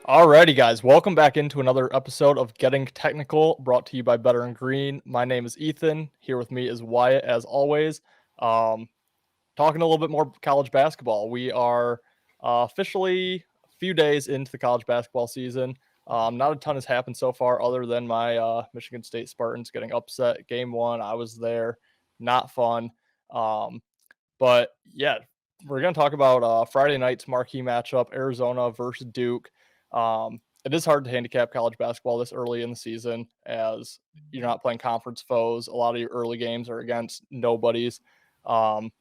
Alrighty, guys, welcome back into another episode of Getting Technical, brought to you by Better and Green. My name is Ethan. Here with me is Wyatt, as always. Talking a little bit more college basketball. We are officially a few days into the college basketball season. Not a ton has happened so far, other than my Michigan State Spartans getting upset game one. I was there, not fun. But yeah, we're going to talk about Friday night's marquee matchup, Arizona versus Duke. It is hard to handicap college basketball this early in the season, as you're not playing conference foes. A lot of your early games are against nobodies. But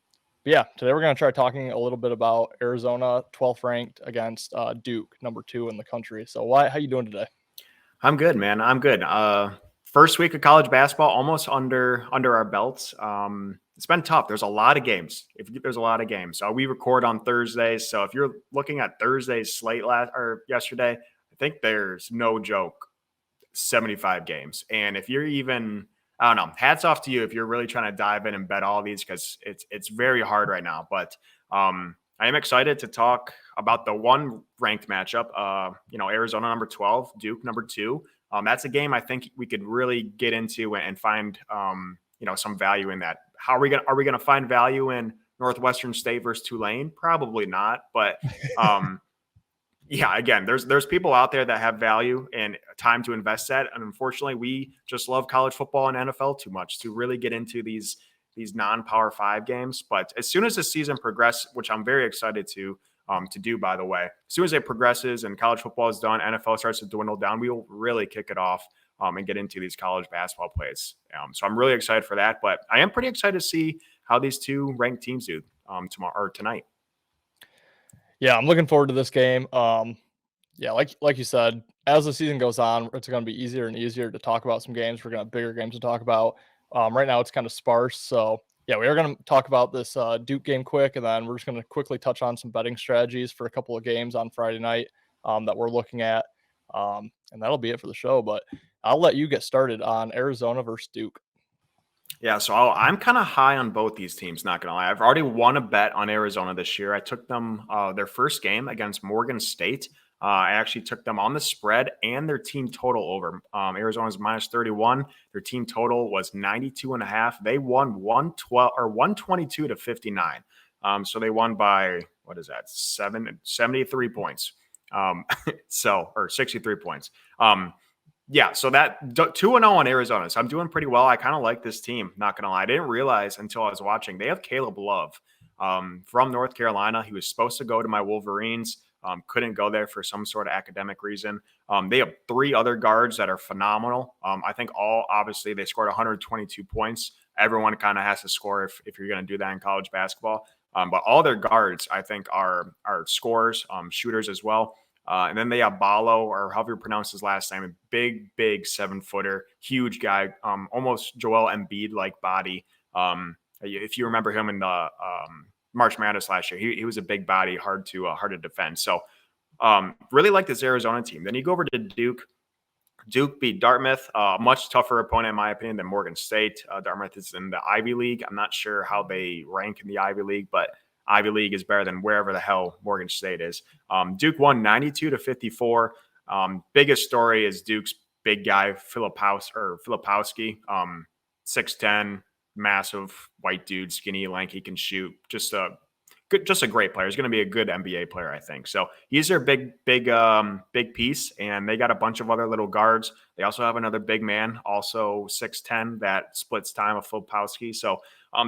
yeah, today we're going to try talking a little bit about Arizona, 12th ranked, against Duke, number 2 in the country. So, Wyatt, how you doing today? I'm good, man. I'm good. First week of college basketball, almost under our belts. It's been tough. There's a lot of games. There's a lot of games. So we record on Thursdays. So if you're looking at Thursday's slate yesterday, I think there's no joke 75 games. And if you're even, I don't know, hats off to you if you're really trying to dive in and bet all these, because it's very hard right now. But I am excited to talk about the one ranked matchup. Arizona number 12, Duke number 2. That's a game I think we could really get into and find some value in that. Are we gonna find value in Northwestern State versus Tulane? Probably not, but yeah, again, there's people out there that have value and time to invest that, and unfortunately, we just love college football and NFL too much to really get into these non-Power 5 games. But as soon as the season progresses, which I'm very excited to do, by the way, as soon as it progresses and college football is done, NFL starts to dwindle down, we will really kick it off and get into these college basketball plays. So I'm really excited for that. But I am pretty excited to see how these two ranked teams do tomorrow or tonight. Yeah, I'm looking forward to this game. Yeah, like you said, as the season goes on, it's going to be easier and easier to talk about some games. We're going to have bigger games to talk about. Right now, it's kind of sparse. So, yeah, we are going to talk about this Duke game quick, and then we're just going to quickly touch on some betting strategies for a couple of games on Friday night that we're looking at. And that'll be it for the show. But I'll let you get started on Arizona versus Duke. Yeah, so I'm kind of high on both these teams, not going to lie. I've already won a bet on Arizona this year. I took them their first game against Morgan State. I actually took them on the spread and their team total over. Arizona's minus 31. Their team total was 92.5. They won 112 or 122 to 59. So they won by, what is that, 73 points. Or 63 points. Yeah, so that 2-0 on Arizona. So I'm doing pretty well. I kind of like this team, not going to lie. I didn't realize until I was watching. They have Caleb Love from North Carolina. He was supposed to go to my Wolverines. Couldn't go there for some sort of academic reason. They have 3 other guards that are phenomenal. I think obviously, they scored 122 points. Everyone kind of has to score if you're going to do that in college basketball. But all their guards, I think, are scorers, shooters as well. And then they have Ballo, or however you pronounce his last name, a big 7-footer, huge guy, almost Joel Embiid-like body. If you remember him in the March Madness last year, he was a big body, hard to defend. So really like this Arizona team. Then you go over to Duke. Duke beat Dartmouth, a much tougher opponent, in my opinion, than Morgan State. Dartmouth is in the Ivy League. I'm not sure how they rank in the Ivy League, but Ivy League is better than wherever the hell Morgan State is. Duke won 92 to 54. Biggest story is Duke's big guy, Filipowski, 6'10", massive white dude, skinny, lanky, can shoot. Just a great player. He's going to be a good NBA player, I think. So he's their big piece, and they got a bunch of other little guards. They also have another big man, also 6'10", that splits time with Filipowski. So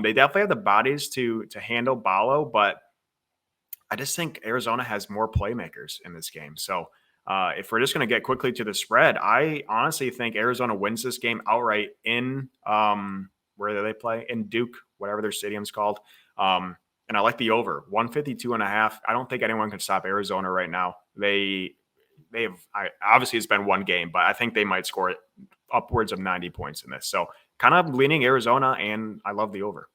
they definitely have the bodies to handle Ballo, but I just think Arizona has more playmakers in this game. So if we're just going to get quickly to the spread, I honestly think Arizona wins this game outright in where do they play? In Duke, whatever their stadium's called. And I like the over 152.5. I don't think anyone can stop Arizona right now. Obviously it's been one game, but I think they might score upwards of 90 points in this. So kind of leaning Arizona, and I love the over.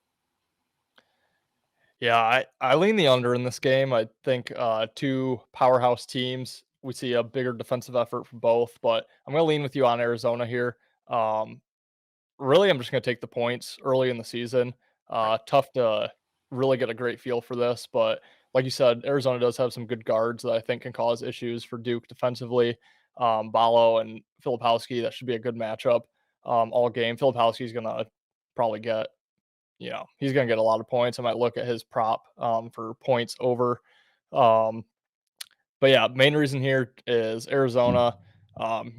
Yeah, I lean the under in this game. I think 2 powerhouse teams. We see a bigger defensive effort from both, but I'm going to lean with you on Arizona here. Really, I'm just going to take the points early in the season. Tough to really get a great feel for this. But like you said, Arizona does have some good guards that I think can cause issues for Duke defensively. Ballo and Filipowski, that should be a good matchup all game. Filipowski's going to probably get, he's going to get a lot of points. I might look at his prop for points over. But yeah, main reason here is Arizona. I'm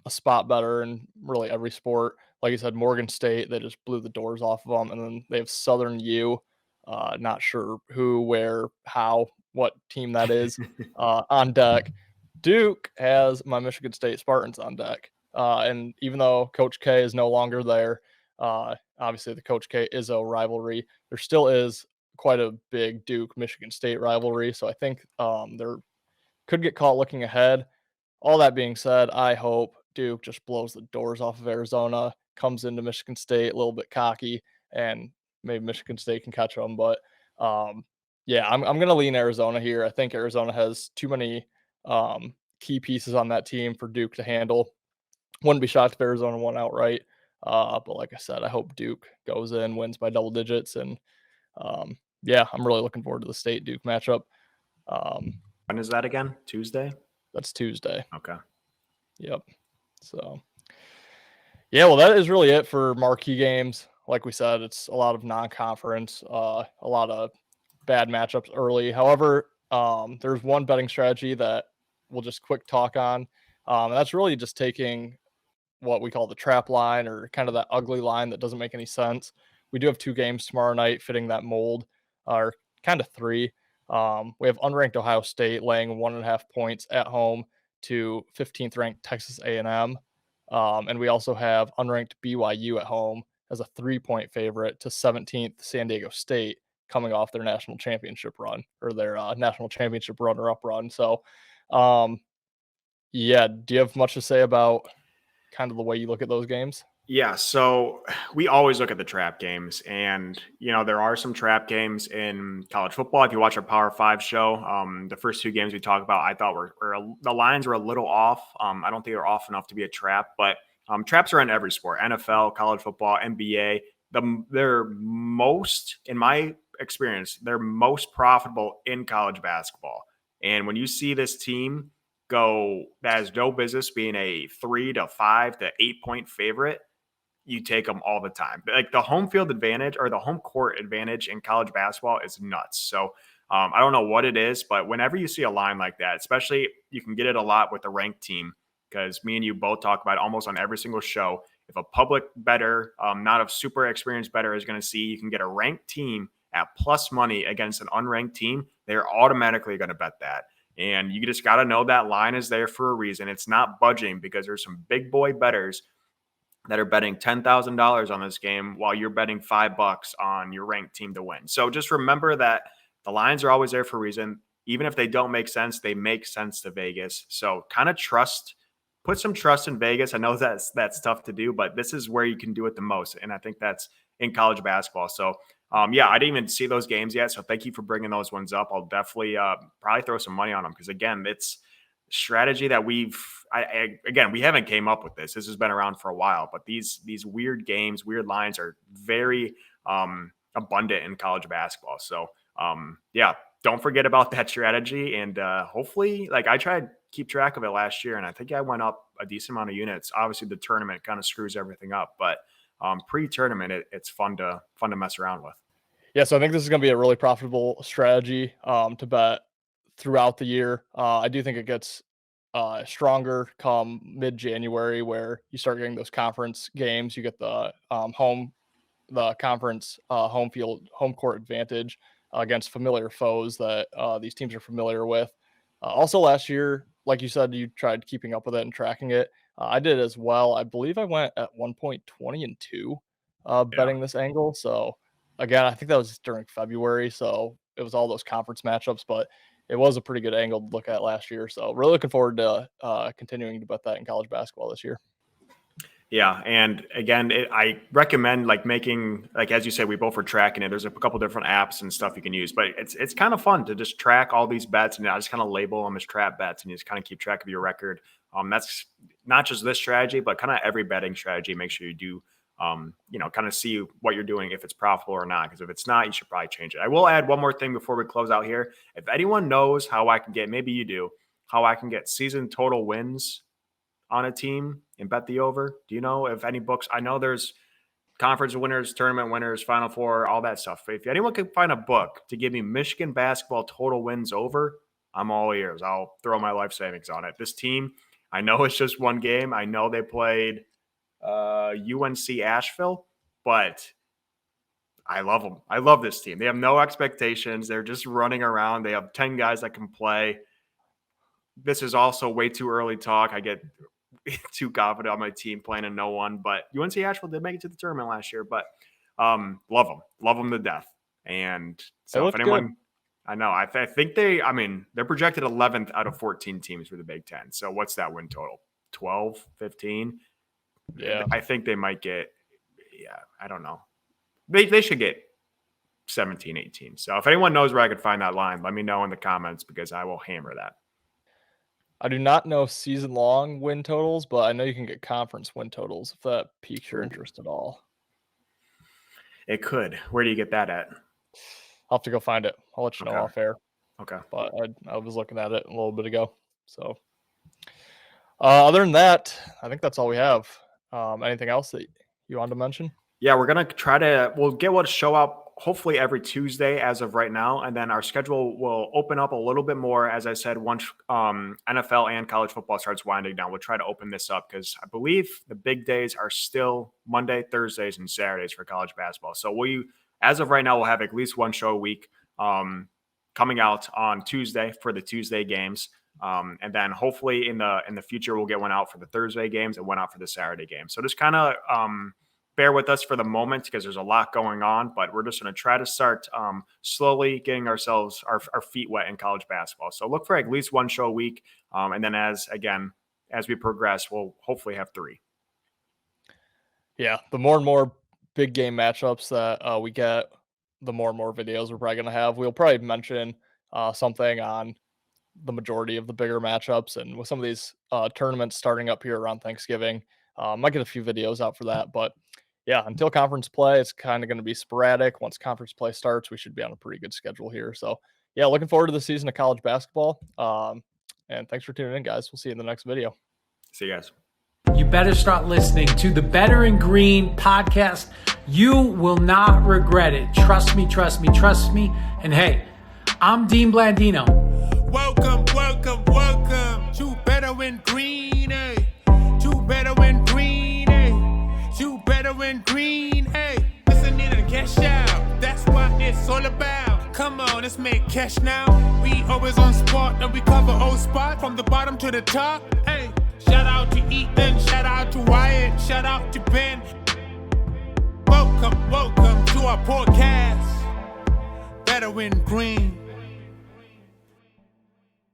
a spot better in really every sport. Like I said, Morgan State, they just blew the doors off of them. And then they have Southern U. Not sure who, where, how, what team that is on deck. Duke has my Michigan State Spartans on deck. And even though Coach K is no longer there, obviously the Coach K Izzo rivalry, there still is quite a big Duke Michigan State rivalry. So I think they're could get caught looking ahead. All that being said, I hope Duke just blows the doors off of Arizona, comes into Michigan State a little bit cocky, and maybe Michigan State can catch them. But yeah, I'm going to lean Arizona here. I think Arizona has too many key pieces on that team for Duke to handle. Wouldn't be shocked if Arizona won outright. But like I said, I hope Duke goes in, wins by double digits. And yeah, I'm really looking forward to the State Duke matchup. When is that again? Tuesday? That's Tuesday. Okay. Yep. So, yeah, well, that is really it for marquee games. Like we said, it's a lot of non-conference, a lot of bad matchups early. However, there's one betting strategy that we'll just quick talk on, and that's really just taking what we call the trap line, or kind of that ugly line that doesn't make any sense. We do have 2 games tomorrow night fitting that mold, or kind of 3. We have unranked Ohio State laying 1.5 points at home to 15th ranked Texas A&M. And we also have unranked BYU at home as a 3-point favorite to 17th San Diego State, coming off their national championship run, or their national championship runner-up run. So, yeah, do you have much to say about kind of the way you look at those games? Yeah, so we always look at the trap games, and there are some trap games in college football. If you watch our Power Five show, the first 2 games we talked about, I thought the lines were a little off. I don't think they're off enough to be a trap, but traps are in every sport: NFL, college football, NBA. They're most, in my experience, they're most profitable in college basketball. And when you see this team go that has no business being a 3 to 5 to 8 point favorite, you take them all the time. Like the home field advantage or the home court advantage in college basketball is nuts. So I don't know what it is, but whenever you see a line like that, especially you can get it a lot with a ranked team, because me and you both talk about it almost on every single show. If a public bettor, not a super experienced bettor, is going to see you can get a ranked team at plus money against an unranked team, they're automatically going to bet that. And you just got to know that line is there for a reason. It's not budging, because there's some big boy bettors that are betting $10,000 on this game while you're betting $5 on your ranked team to win. So just remember that the lines are always there for a reason. Even if they don't make sense, they make sense to Vegas. So kind of put some trust in Vegas. I know that's tough to do, but this is where you can do it the most. And I think that's in college basketball. So yeah, I didn't even see those games yet. So thank you for bringing those ones up. I'll definitely probably throw some money on them, because again, it's strategy that again, we haven't came up with this. This has been around for a while, but these weird games, weird lines are very abundant in college basketball. So yeah, don't forget about that strategy. And hopefully, like, I tried to keep track of it last year, and I think I went up a decent amount of units. Obviously the tournament kind of screws everything up, but pre-tournament, it's fun to mess around with. Yeah, so I think this is going to be a really profitable strategy to bet throughout the year. I do think it gets stronger come mid-January, where you start getting those conference games. You get the conference home court advantage against familiar foes that these teams are familiar with. Also, last year, like you said, you tried keeping up with it and tracking it. I did as well. I believe I went at 1.20-2 Yeah. betting this angle. So again, I think that was during February. So it was all those conference matchups, but it was a pretty good angle to look at last year. So really looking forward to continuing to bet that in college basketball this year. Yeah, and again, I recommend making, as you said, we both were tracking it. There's a couple different apps and stuff you can use, but it's kind of fun to just track all these bets, and I just kind of label them as trap bets, and you just kind of keep track of your record. That's not just this strategy, but kind of every betting strategy. Make sure you do kind of see what you're doing, if it's profitable or not. Because if it's not, you should probably change it. I will add one more thing before we close out here. If anyone knows how I can get, maybe you do, how I can get season total wins on a team and bet the over. Do you know if any books? I know there's conference winners, tournament winners, Final Four, all that stuff. If anyone can find a book to give me Michigan basketball total wins over, I'm all ears. I'll throw my life savings on it. This team, I know it's just one game. I know they played UNC Asheville, but I love them. I love this team. They have no expectations. They're just running around. They have 10 guys that can play. This is also way too early talk. I get too confident on my team playing in no one, but UNC Asheville did make it to the tournament last year, but love them to death. And so if anyone, good. I know, I think they're projected 11th out of 14 teams for the Big Ten. So what's that win total? 12, 15? Yeah. I think they might get, I don't know. They should get 17, 18. So if anyone knows where I could find that line, let me know in the comments because I will hammer that. I do not know season-long win totals, but I know you can get conference win totals if that piques your interest at all. It could. Where do you get that at? I'll have to go find it. I'll let you know off air. Okay. But I was looking at it a little bit ago. So other than that, I think that's all we have. Anything else that you wanted to mention? Yeah, we're going to we'll get what show up hopefully every Tuesday as of right now. And then our schedule will open up a little bit more. As I said, once NFL and college football starts winding down, we'll try to open this up because I believe the big days are still Monday, Thursdays, and Saturdays for college basketball. So as of right now, we'll have at least one show a week coming out on Tuesday for the Tuesday games. And then hopefully in the future, we'll get one out for the Thursday games and one out for the Saturday games. So just kind of bear with us for the moment because there's a lot going on, but we're just going to try to start slowly getting ourselves, our feet wet in college basketball. So look for at least one show a week. And then as we progress, we'll hopefully have 3. Yeah. The more and more big game matchups that we get, the more and more videos we're probably going to have. We'll probably mention something on the majority of the bigger matchups, and with some of these tournaments starting up here around Thanksgiving, might get a few videos out for that. But yeah, until conference play, it's kind of going to be sporadic. Once conference play starts, we should be on a pretty good schedule here. So yeah, looking forward to the season of college basketball. And thanks for tuning in, guys. We'll see you in the next video. See you guys. You better start listening to the Better in Green podcast. You will not regret it. Trust me, trust me, trust me. And hey, I'm Dean Blandino. Welcome to Better in Green, eh? To Better in Green, eh? To Better in Green, eh? Listen in and cash out. That's what it's all about. Come on, let's make cash now. We always on spot and we cover all spot from the bottom to the top. Hey, shout out to Ethan, shout out to Wyatt, shout out to Ben. Welcome to our podcast. Better in Green.